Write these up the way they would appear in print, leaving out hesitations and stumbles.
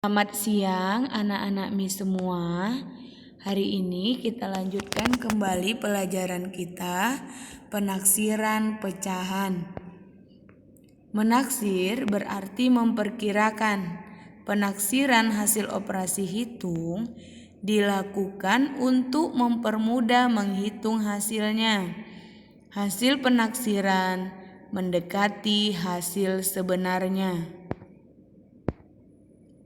Selamat siang anak-anak Mi semua. Hari ini kita lanjutkan kembali pelajaran kita, penaksiran pecahan. Menaksir berarti memperkirakan. Penaksiran hasil operasi hitung dilakukan untuk mempermudah menghitung hasilnya. Hasil penaksiran mendekati hasil sebenarnya.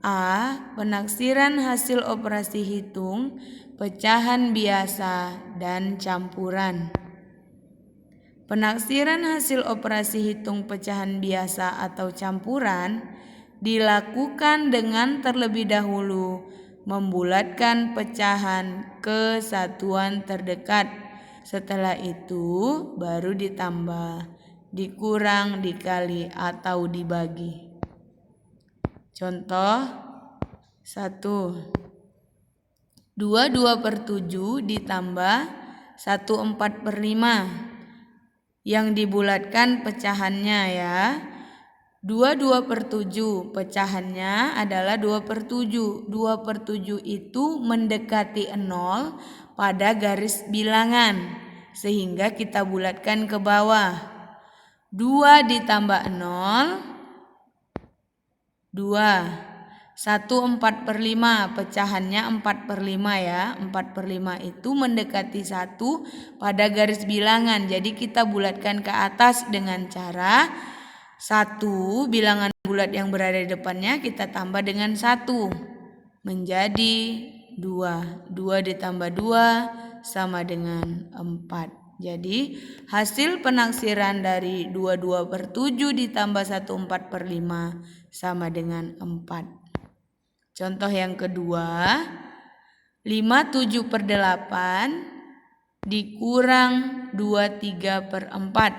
A. Penaksiran hasil operasi hitung, pecahan biasa dan campuran. Penaksiran hasil operasi hitung pecahan biasa atau campuran dilakukan dengan terlebih dahulu membulatkan pecahan ke satuan terdekat. Setelah itu baru ditambah, dikurang, dikali, atau dibagi. Contoh 1. 22/7 ditambah 1/4/5 yang dibulatkan pecahannya ya. 22/7 pecahannya adalah 2/7. 2/7 itu mendekati 0 pada garis bilangan sehingga kita bulatkan ke bawah. 2 ditambah 0 2. 1/4/5 pecahannya 4/5 ya. 4/5 itu mendekati 1 pada garis bilangan. Jadi kita bulatkan ke atas dengan cara 1 bilangan bulat yang berada di depannya kita tambah dengan 1 menjadi 2. 2 ditambah 2 sama dengan 4. Jadi hasil penaksiran dari 22/7 ditambah 1/4/5 sama dengan 4. Contoh yang kedua, 5/7/8 dikurang 23/4.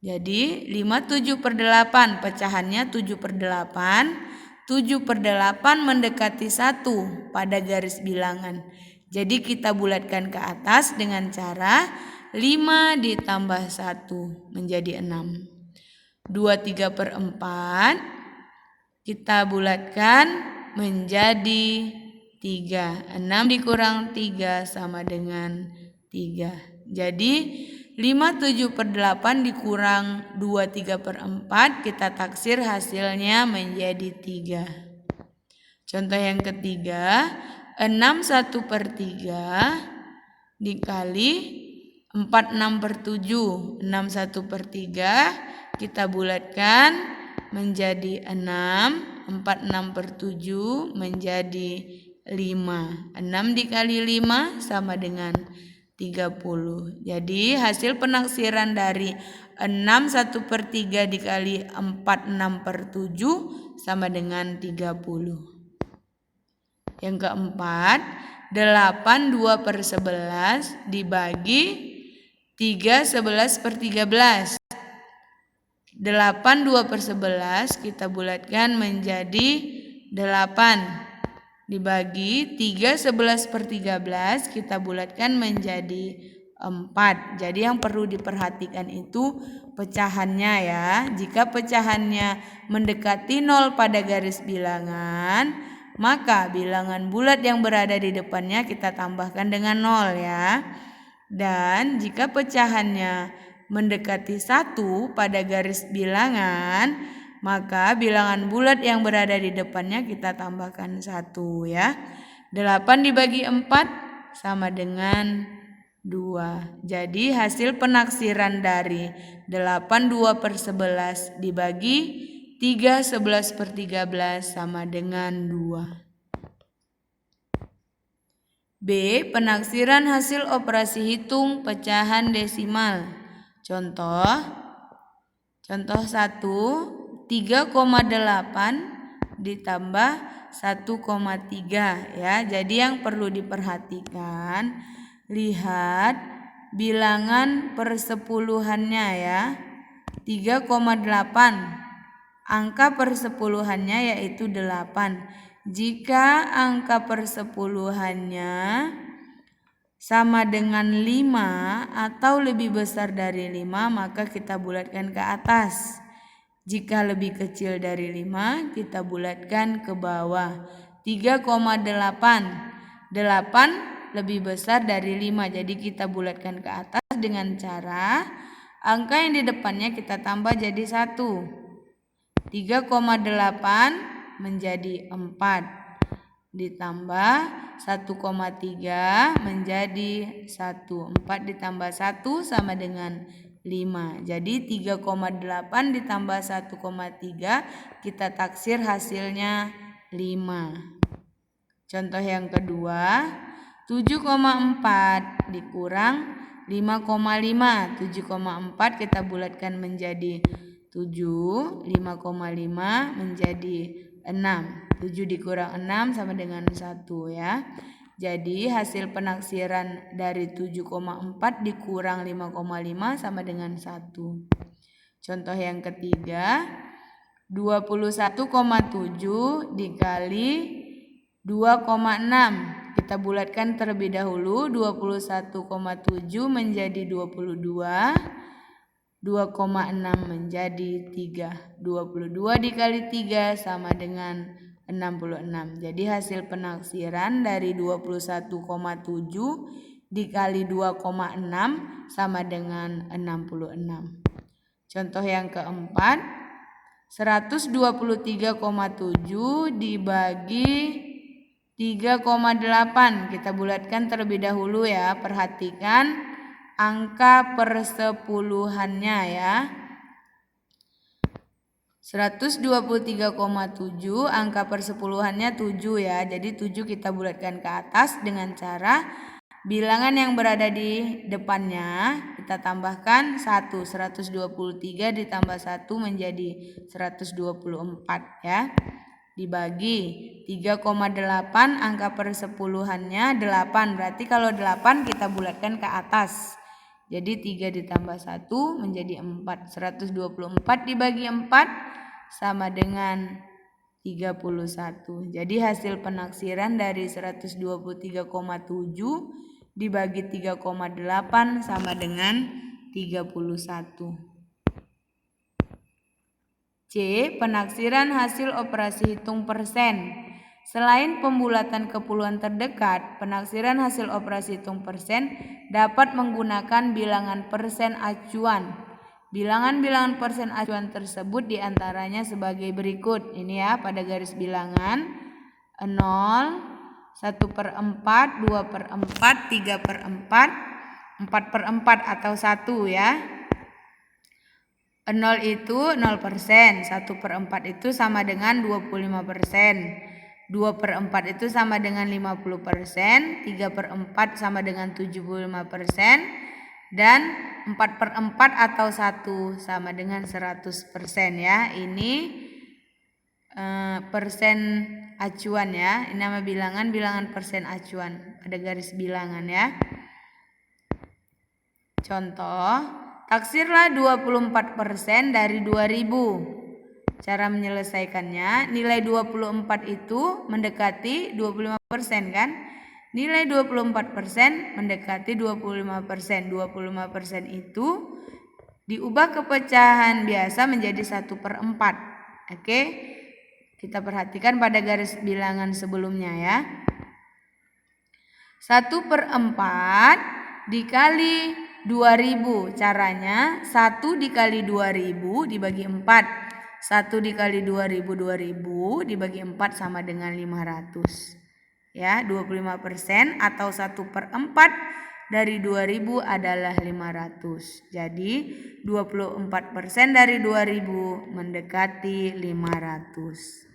Jadi 5/7/8 pecahannya 7/8. 7/8 mendekati 1 pada garis bilangan. Jadi kita bulatkan ke atas dengan cara 5 ditambah 1 menjadi 6. 23/4 kita bulatkan menjadi 3. 6 dikurang 3 sama dengan 3. Jadi 5/7/8 dikurang 23/4 kita taksir hasilnya menjadi 3. Contoh yang ketiga, 6/1/3 dikali 4/6/7. 6/1/3 kita bulatkan menjadi 6. 4/6/7 menjadi 5. 6 dikali 5 sama dengan 30. Jadi hasil penaksiran dari 6/1/3 dikali 4/6/7 sama dengan 30. Yang keempat, 8 2/11 dibagi 3 11/13. 8 2/11 kita bulatkan menjadi 8 dibagi 3 11/13 kita bulatkan menjadi 4. Jadi yang perlu diperhatikan itu pecahannya ya. Jika pecahannya mendekati 0 pada garis bilangan, maka bilangan bulat yang berada di depannya kita tambahkan dengan 0 ya. Dan jika pecahannya mendekati 1 pada garis bilangan, maka bilangan bulat yang berada di depannya kita tambahkan 1 ya. 8 dibagi 4 sama dengan 2. Jadi hasil penaksiran dari 8 2/11 dibagi 3 11/13 sama dengan 2. B. Penaksiran hasil operasi hitung pecahan desimal. Contoh 1, 3,8 ditambah 1,3 ya. Jadi yang perlu diperhatikan, lihat bilangan persepuluhannya ya. 3,8 angka persepuluhannya yaitu 8. Jika angka persepuluhannya sama dengan 5 atau lebih besar dari 5, maka kita bulatkan ke atas. Jika lebih kecil dari 5, kita bulatkan ke bawah. 3,8. 8 lebih besar dari 5, jadi kita bulatkan ke atas dengan cara angka yang di depannya kita tambah jadi 1. 3,8 menjadi 4. Ditambah 1,3 menjadi 1. 4 ditambah 1 sama dengan 5. Jadi 3,8 ditambah 1,3 kita taksir hasilnya 5. Contoh yang kedua, 7,4 dikurang 5,5. 7,4 kita bulatkan menjadi 7, 5,5 menjadi 6. 7 dikurang 6 sama dengan 1 ya. Jadi hasil penaksiran dari 7,4 dikurang 5,5 sama dengan 1. Contoh yang ketiga, 21,7 dikali 2,6. Kita bulatkan terlebih dahulu. 21,7 menjadi 22. 2,6 menjadi 3. 22 dikali 3 sama dengan 66. Jadi hasil penaksiran dari 21,7 dikali 2,6 sama dengan 66. Contoh yang keempat, 123,7 dibagi 3,8. Kita bulatkan terlebih dahulu ya. Perhatikan angka persepuluhannya ya. 123,7 angka persepuluhannya 7 ya. Jadi 7 kita bulatkan ke atas dengan cara bilangan yang berada di depannya kita tambahkan 1. 123 ditambah 1 menjadi 124 ya. Dibagi 3,8 angka persepuluhannya 8. Berarti kalau 8 kita bulatkan ke atas. Jadi 3 ditambah 1 menjadi 4. 124 dibagi 4 sama dengan 31. Jadi hasil penaksiran dari 123,7 dibagi 3,8 sama dengan 31. C. Penaksiran hasil operasi hitung persen. Selain pembulatan ke puluhan terdekat, penaksiran hasil operasi hitung persen dapat menggunakan bilangan persen acuan. Bilangan-bilangan persen acuan tersebut diantaranya sebagai berikut. Ini ya pada garis bilangan 0, 1/4, 2/4, 3/4, 4/4 atau 1 ya. 0 itu 0%, 1/4 itu sama dengan 25%, 2/4 itu sama dengan 50%, 3/4 sama dengan 75%, dan 4/4 atau 1 sama dengan 100% ya. Ini persen acuan ya. Ini nama bilangan persen acuan pada garis bilangan ya. Contoh, taksirlah 24% dari 2000. Cara menyelesaikannya, nilai 24 itu mendekati 25% kan? Nilai 24% mendekati 25%. 25% itu diubah ke pecahan biasa menjadi 1/4. Oke? Kita perhatikan pada garis bilangan sebelumnya ya. 1/4 dikali 2000. Caranya 1 dikali 2000 dibagi 4. 1 dikali 2000 dibagi 4 sama dengan 500. Ya, 25% atau 1/4 dari 2000 adalah 500. Jadi 24% dari 2000 mendekati 500.